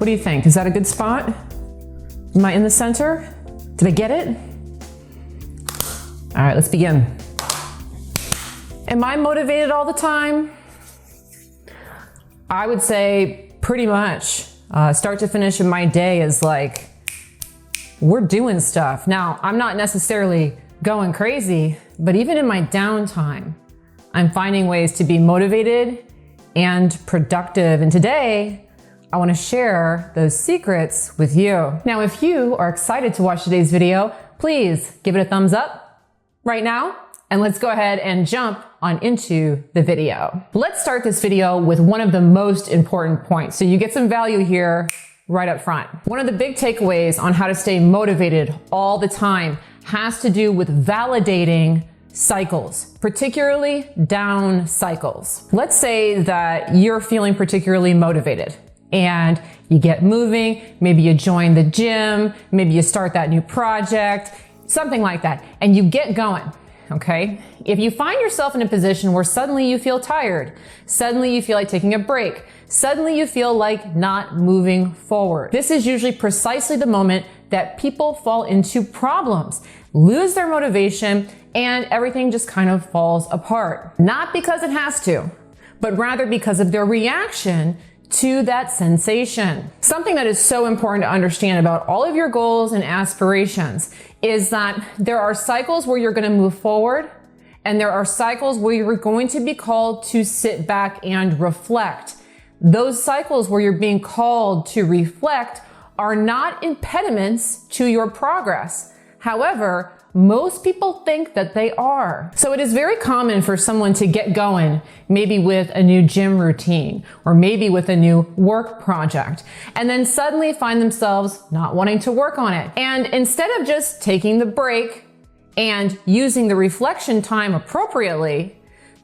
What do you think? Is that a good spot? Am I in the center? Did I get it? All right, let's begin. Am I motivated all the time? I would say pretty much. Start to finish in my day is like, we're doing stuff. Now, I'm not necessarily going crazy, but even in my downtime, I'm finding ways to be motivated and productive. And today, I want to share those secrets with you. Now, if you are excited to watch today's video, please give it a thumbs up right now. And let's go ahead and jump on into the video. Let's start this video with one of the most important points, so you get some value here right up front. One of the big takeaways on how to stay motivated all the time has to do with validating cycles, particularly down cycles. Let's say that you're feeling particularly motivated and you get moving, maybe you join the gym, maybe you start that new project, something like that, and you get going. Okay? If you find yourself in a position where suddenly you feel tired, suddenly you feel like taking a break, suddenly you feel like not moving forward, this is usually precisely the moment that people fall into problems, lose their motivation, and everything just kind of falls apart. Not because it has to, but rather because of their reaction to that sensation. Something that is so important to understand about all of your goals and aspirations is that there are cycles where you're going to move forward, and there are cycles where you're going to be called to sit back and reflect. Those cycles where you're being called to reflect are not impediments to your progress. However, most people think that they are. So it is very common for someone to get going, maybe with a new gym routine, or maybe with a new work project, and then suddenly find themselves not wanting to work on it. And instead of just taking the break and using the reflection time appropriately,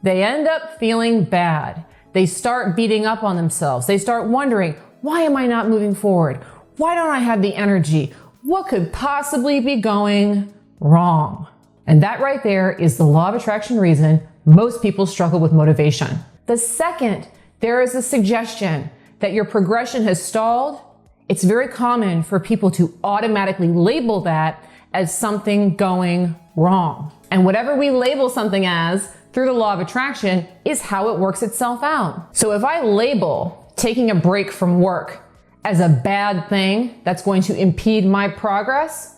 they end up feeling bad. They start beating up on themselves. They start wondering, why am I not moving forward? Why don't I have the energy? What could possibly be going wrong? And that right there is the law of attraction reason most people struggle with motivation. The second there is a suggestion that your progression has stalled, it's very common for people to automatically label that as something going wrong. And whatever we label something as through the law of attraction is how it works itself out. So if I label taking a break from work as a bad thing that's going to impede my progress,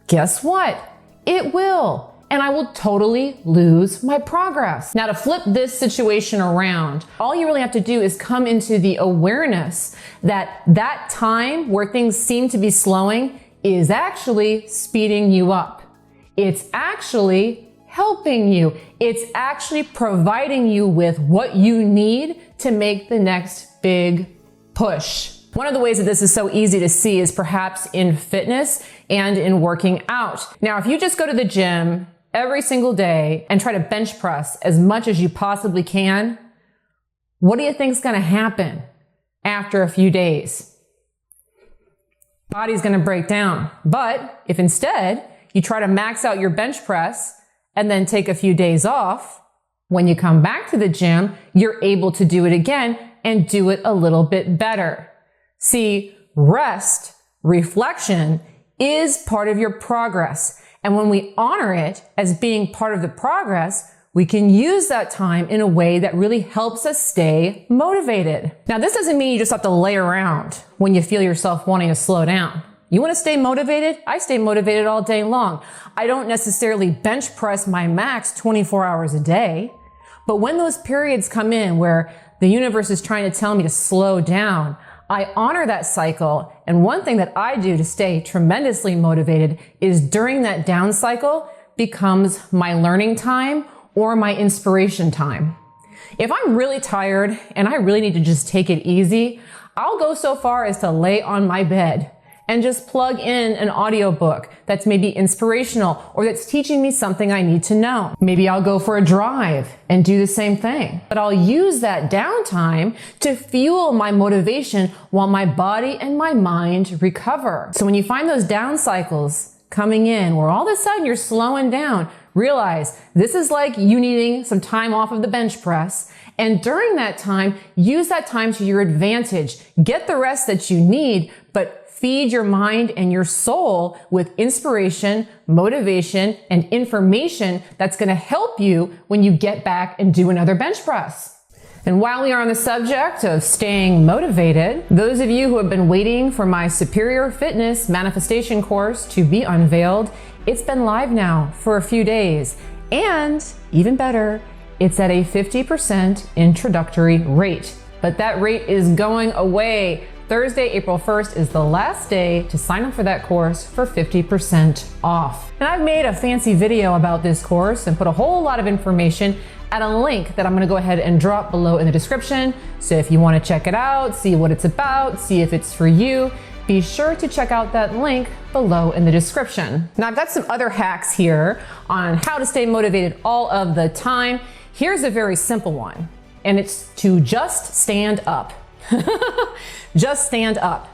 guess what? It will, and I will totally lose my progress. Now, to flip this situation around, all you really have to do is come into the awareness that that time where things seem to be slowing is actually speeding you up. It's actually helping you. It's actually providing you with what you need to make the next big push. One of the ways that this is so easy to see is perhaps in fitness and in working out. Now, if you just go to the gym every single day and try to bench press as much as you possibly can, what do you think is going to happen after a few days? Body's going to break down. But if instead you try to max out your bench press and then take a few days off, when you come back to the gym, you're able to do it again and do it a little bit better. See, rest, reflection is part of your progress. And when we honor it as being part of the progress, we can use that time in a way that really helps us stay motivated. Now, this doesn't mean you just have to lay around when you feel yourself wanting to slow down. You want to stay motivated? I stay motivated all day long. I don't necessarily bench press my max 24 hours a day. But when those periods come in where the universe is trying to tell me to slow down, I honor that cycle. And one thing that I do to stay tremendously motivated is during that down cycle becomes my learning time or my inspiration time. If I'm really tired and I really need to just take it easy, I'll go so far as to lay on my bed and just plug in an audiobook that's maybe inspirational or that's teaching me something I need to know. Maybe I'll go for a drive and do the same thing. But I'll use that downtime to fuel my motivation while my body and my mind recover. So when you find those down cycles coming in where all of a sudden you're slowing down, realize this is like you needing some time off of the bench press And during that time, use that time to your advantage. Get the rest that you need, but feed your mind and your soul with inspiration, motivation, and information that's going to help you when you get back and do another bench press. And while we are on the subject of staying motivated, those of you who have been waiting for my Superior Fitness Manifestation course to be unveiled, it's been live now for a few days. And even better, it's at a 50% introductory rate. But that rate is going away. Thursday, April 1st is the last day to sign up for that course for 50% off. And I've made a fancy video about this course and put a whole lot of information at a link that I'm gonna go ahead and drop below in the description. So if you wanna check it out, see what it's about, see if it's for you, be sure to check out that link below in the description. Now I've got some other hacks here on how to stay motivated all of the time. Here's a very simple one, and it's to just stand up. Just stand up.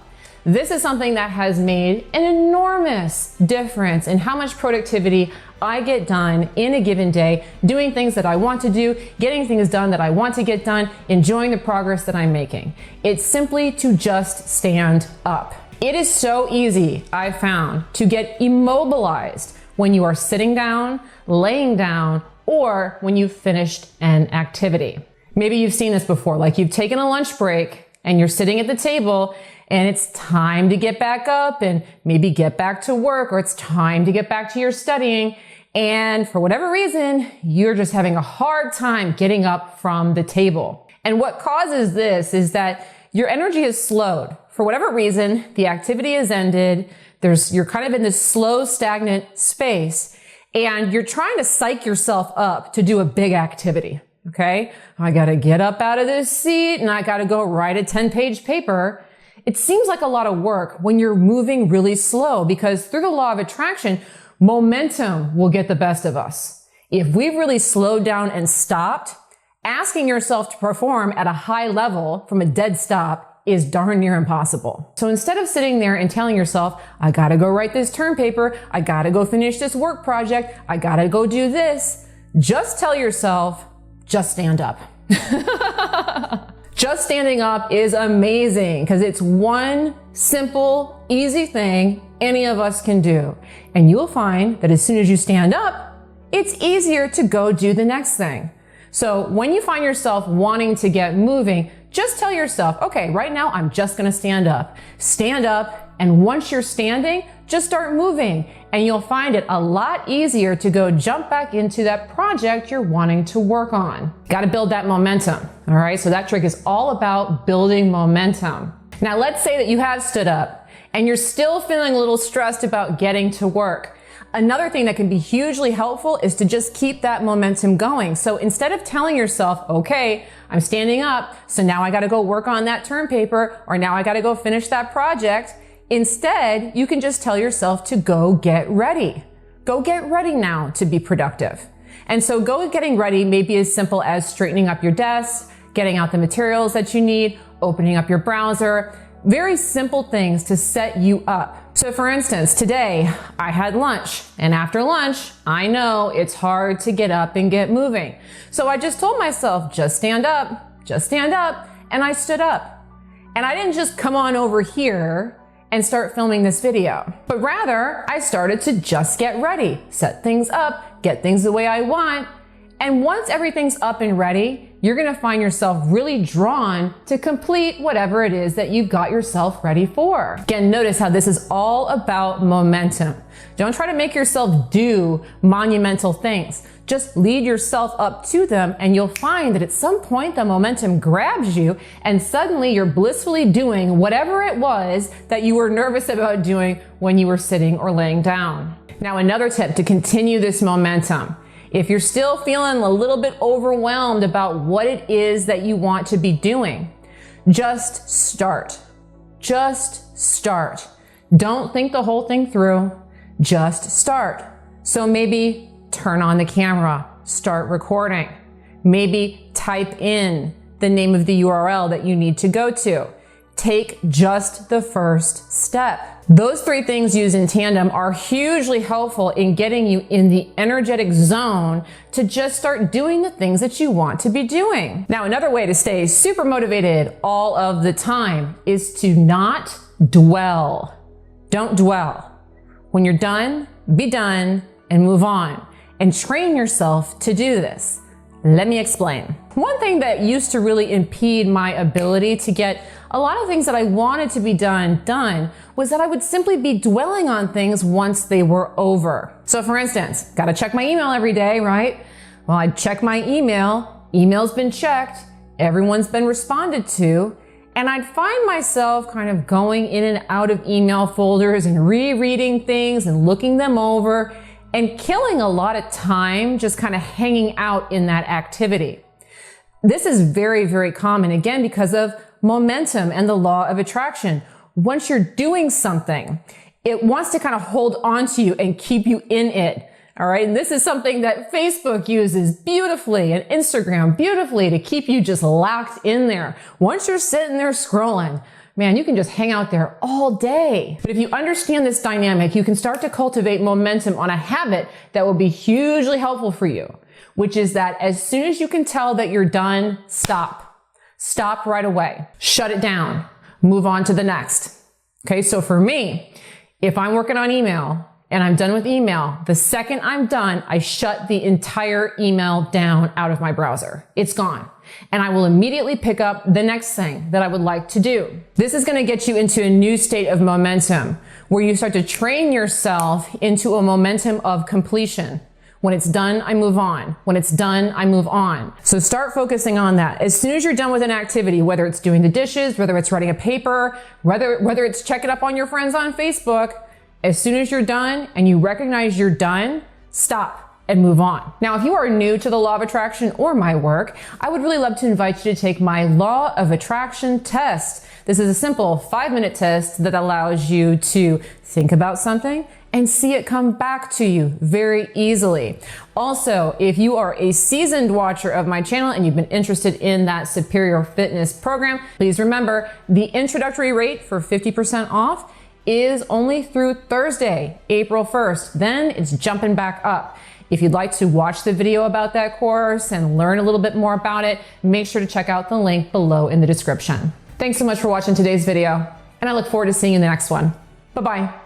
This is something that has made an enormous difference in how much productivity I get done in a given day, doing things that I want to do, getting things done that I want to get done, enjoying the progress that I'm making. It's simply to just stand up. It is so easy, I've found, to get immobilized when you are sitting down, laying down, or when you've finished an activity. Maybe you've seen this before, like you've taken a lunch break and you're sitting at the table and it's time to get back up and maybe get back to work, or it's time to get back to your studying. And for whatever reason, you're just having a hard time getting up from the table. And what causes this is that your energy is slowed. For whatever reason, the activity is ended. You're kind of in this slow, stagnant space, and you're trying to psych yourself up to do a big activity. Okay? I gotta get up out of this seat and I gotta go write a 10-page paper. It seems like a lot of work when you're moving really slow, because through the law of attraction, momentum will get the best of us. If we've really slowed down and stopped, asking yourself to perform at a high level from a dead stop is darn near impossible. So instead of sitting there and telling yourself, I gotta go write this term paper, I gotta go finish this work project, I gotta go do this, just tell yourself, just stand up. Just standing up is amazing because it's one simple, easy thing any of us can do. And you'll find that as soon as you stand up, it's easier to go do the next thing. So when you find yourself wanting to get moving, just tell yourself, okay, right now I'm just gonna stand up. Stand up, and once you're standing, just start moving. And you'll find it a lot easier to go jump back into that project you're wanting to work on. Gotta build that momentum, all right? So that trick is all about building momentum. Now let's say that you have stood up and you're still feeling a little stressed about getting to work. Another thing that can be hugely helpful is to just keep that momentum going. So instead of telling yourself, okay, I'm standing up, so now I gotta go work on that term paper, or now I gotta go finish that project, instead, you can just tell yourself to go get ready. Go get ready now to be productive. And so getting ready may be as simple as straightening up your desk, getting out the materials that you need, opening up your browser, very simple things to set you up. So for instance, today I had lunch, and after lunch, I know it's hard to get up and get moving. So I just told myself, just stand up, and I stood up. And I didn't just come on over here and start filming this video, but rather I started to just get ready, set things up, get things the way I want. And once everything's up and ready, you're gonna find yourself really drawn to complete whatever it is that you've got yourself ready for. Again, notice how this is all about momentum. Don't try to make yourself do monumental things. Just lead yourself up to them, and you'll find that at some point the momentum grabs you and suddenly you're blissfully doing whatever it was that you were nervous about doing when you were sitting or laying down. Now, another tip to continue this momentum: if you're still feeling a little bit overwhelmed about what it is that you want to be doing, just start. Just start. Don't think the whole thing through. Just start. So maybe turn on the camera, start recording. Maybe type in the name of the URL that you need to go to. Take just the first step. Those 3 things used in tandem are hugely helpful in getting you in the energetic zone to just start doing the things that you want to be doing. Now, another way to stay super motivated all of the time is to not dwell. Don't dwell. When you're done, be done and move on, and train yourself to do this. Let me explain. One thing that used to really impede my ability to get a lot of things that I wanted to be done was that I would simply be dwelling on things once they were over. So for instance, gotta check my email every day, right? Well, I'd check my email's been checked, everyone's been responded to, and I'd find myself kind of going in and out of email folders and rereading things and looking them over and killing a lot of time just kind of hanging out in that activity. This is very, very common, again, because of momentum and the law of attraction. Once you're doing something, it wants to kind of hold on to you and keep you in it. All right. And this is something that Facebook uses beautifully and Instagram beautifully to keep you just locked in there. Once you're sitting there scrolling, man, you can just hang out there all day. But if you understand this dynamic, you can start to cultivate momentum on a habit that will be hugely helpful for you, which is that as soon as you can tell that you're done, stop. Stop right away. Shut it down. Move on to the next. Okay, so for me, if I'm working on email and I'm done with email, the second I'm done, I shut the entire email down out of my browser. It's gone. And I will immediately pick up the next thing that I would like to do. This is going to get you into a new state of momentum where you start to train yourself into a momentum of completion. When it's done, I move on. When it's done, I move on. So start focusing on that. As soon as you're done with an activity, whether it's doing the dishes, whether it's writing a paper, whether it's checking up on your friends on Facebook, as soon as you're done and you recognize you're done, stop and move on. Now, if you are new to the law of attraction or my work, I would really love to invite you to take my law of attraction test. This is a simple 5-minute test that allows you to think about something and see it come back to you very easily. Also, if you are a seasoned watcher of my channel and you've been interested in that Superior Fitness program, please remember the introductory rate for 50% off is only through Thursday, April 1st. Then it's jumping back up. If you'd like to watch the video about that course and learn a little bit more about it, make sure to check out the link below in the description. Thanks so much for watching today's video, and I look forward to seeing you in the next one. Bye-bye.